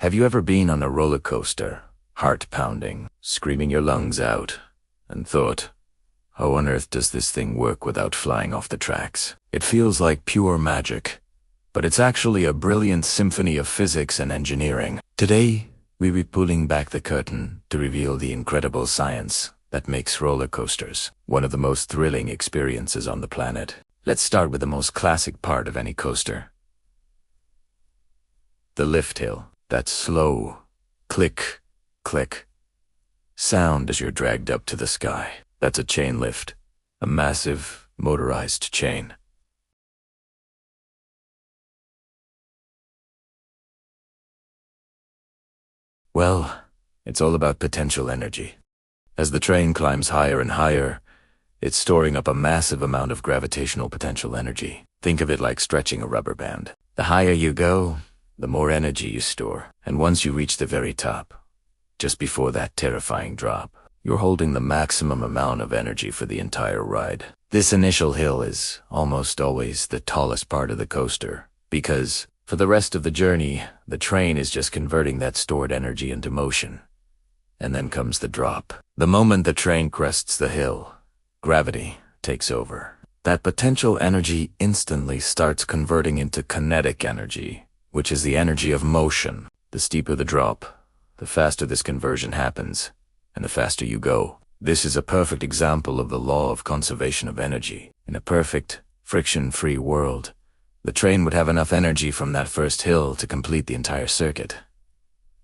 Have you ever been on a roller coaster, heart pounding, screaming your lungs out, and thought, how on earth does this thing work without flying off the tracks? It feels like pure magic, but it's actually a brilliant symphony of physics and engineering. Today, we'll be pulling back the curtain to reveal the incredible science that makes roller coasters one of the most thrilling experiences on the planet. Let's start with the most classic part of any coaster. The lift hill. That slow, click, click sound as you're dragged up to the sky. That's a chain lift, a massive, motorized chain. Well, it's all about potential energy. As the train climbs higher and higher, it's storing up a massive amount of gravitational potential energy. Think of it like stretching a rubber band. The higher you go, the more energy you store. And once you reach the very top, just before that terrifying drop, you're holding the maximum amount of energy for the entire ride. This initial hill is almost always the tallest part of the coaster, because for the rest of the journey, the train is just converting that stored energy into motion. And then comes the drop. The moment the train crests the hill, gravity takes over. That potential energy instantly starts converting into kinetic energy, which is the energy of motion. The steeper the drop, the faster this conversion happens, and the faster you go. This is a perfect example of the law of conservation of energy. In a perfect, friction-free world, the train would have enough energy from that first hill to complete the entire circuit.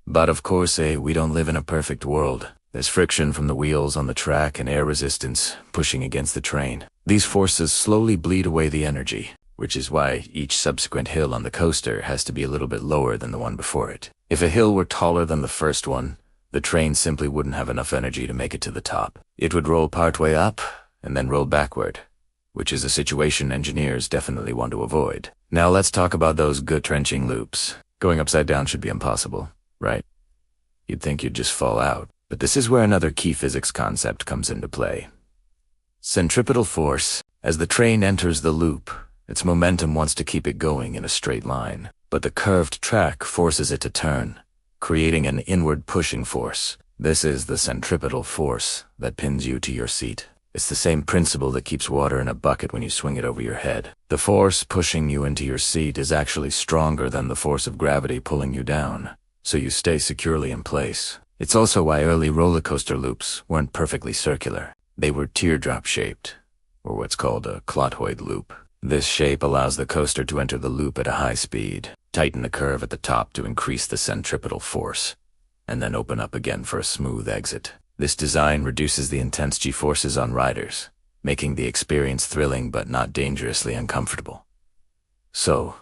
But of course, we don't live in a perfect world. There's friction from the wheels on the track and air resistance pushing against the train. These forces slowly bleed away the energy, which is why each subsequent hill on the coaster has to be a little bit lower than the one before it. If a hill were taller than the first one, the train simply wouldn't have enough energy to make it to the top. It would roll partway up and then roll backward, which is a situation engineers definitely want to avoid. Now let's talk about those gut-wrenching loops. Going upside down should be impossible, right? You'd think you'd just fall out. But this is where another key physics concept comes into play. Centripetal force. As the train enters the loop, its momentum wants to keep it going in a straight line, but the curved track forces it to turn, creating an inward pushing force. This is the centripetal force that pins you to your seat. It's the same principle that keeps water in a bucket when you swing it over your head. The force pushing you into your seat is actually stronger than the force of gravity pulling you down, so you stay securely in place. It's also why early roller coaster loops weren't perfectly circular. They were teardrop-shaped, or what's called a clotoid loop. This shape allows the coaster to enter the loop at a high speed, tighten the curve at the top to increase the centripetal force, and then open up again for a smooth exit. This design reduces the intense G-forces on riders, making the experience thrilling but not dangerously uncomfortable. So,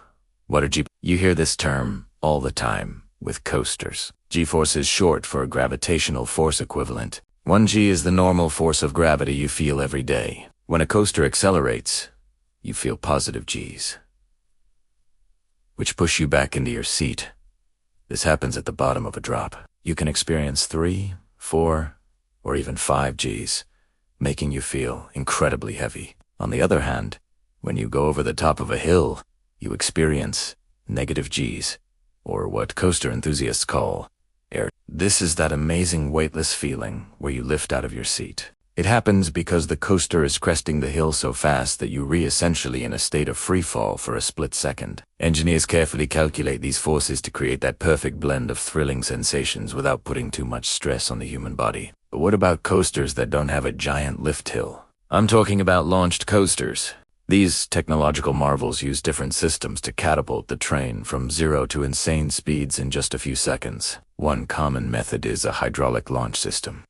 what are G? You hear this term all the time with coasters. G-force is short for a gravitational force equivalent. 1G is the normal force of gravity you feel every day. When a coaster accelerates, you feel positive G's, which push you back into your seat. This happens at the bottom of a drop. You can experience 3, 4, or even 5 G's, making you feel incredibly heavy. On the other hand, when you go over the top of a hill, you experience negative G's, or what coaster enthusiasts call air. This is that amazing weightless feeling where you lift out of your seat. It happens because the coaster is cresting the hill so fast that you're essentially in a state of free fall for a split second. Engineers carefully calculate these forces to create that perfect blend of thrilling sensations without putting too much stress on the human body. But what about coasters that don't have a giant lift hill? I'm talking about launched coasters. These technological marvels use different systems to catapult the train from zero to insane speeds in just a few seconds. One common method is a hydraulic launch system.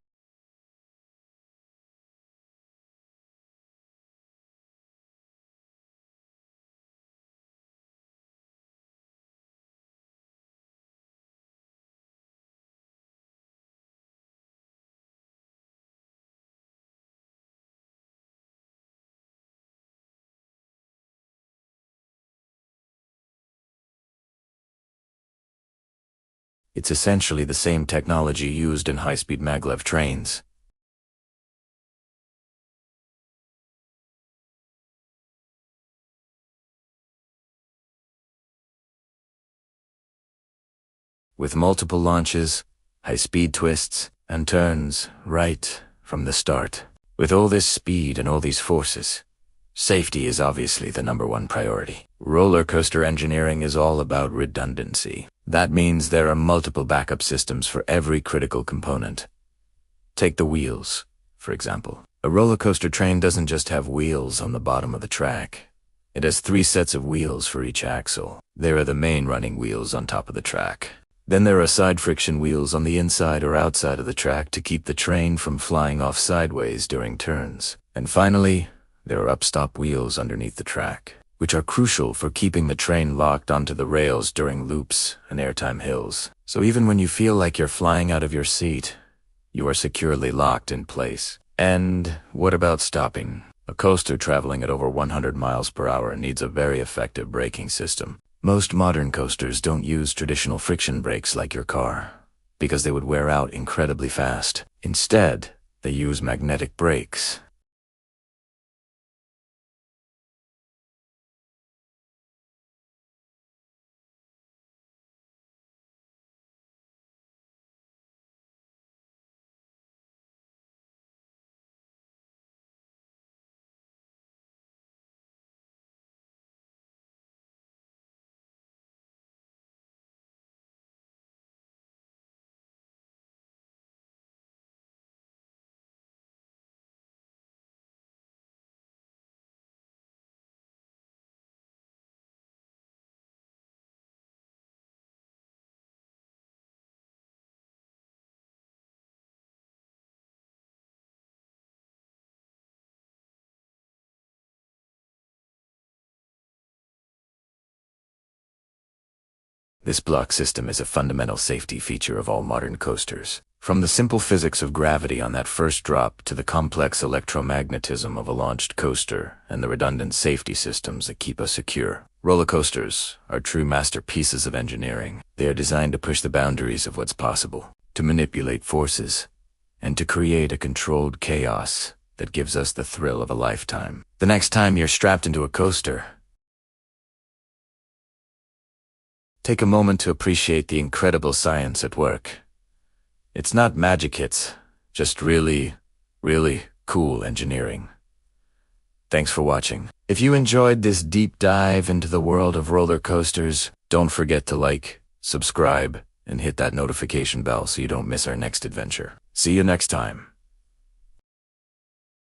It's essentially the same technology used in high-speed maglev trains. with multiple launches, high-speed twists, and turns right from the start. With all this speed and all these forces, safety is obviously the #1 priority. Roller coaster engineering is all about redundancy. That means there are multiple backup systems for every critical component. Take the wheels, for example. A roller coaster train doesn't just have wheels on the bottom of the track. It has 3 sets of wheels for each axle. There are the main running wheels on top of the track. Then there are side friction wheels on the inside or outside of the track to keep the train from flying off sideways during turns. And finally, there are upstop wheels underneath the track, which are crucial for keeping the train locked onto the rails during loops and airtime hills. So even when you feel like you're flying out of your seat, you are securely locked in place. And what about stopping? A coaster traveling at over 100 miles per hour needs a very effective braking system. Most modern coasters don't use traditional friction brakes like your car, because they would wear out incredibly fast. Instead, they use magnetic brakes. This block system is a fundamental safety feature of all modern coasters. From the simple physics of gravity on that first drop to the complex electromagnetism of a launched coaster and the redundant safety systems that keep us secure, roller coasters are true masterpieces of engineering. They are designed to push the boundaries of what's possible, to manipulate forces, and to create a controlled chaos that gives us the thrill of a lifetime. The next time you're strapped into a coaster, take a moment to appreciate the incredible science at work. It's not magic hits, just really, really cool engineering. Thanks for watching. If you enjoyed this deep dive into the world of roller coasters, don't forget to like, subscribe, and hit that notification bell so you don't miss our next adventure. See you next time.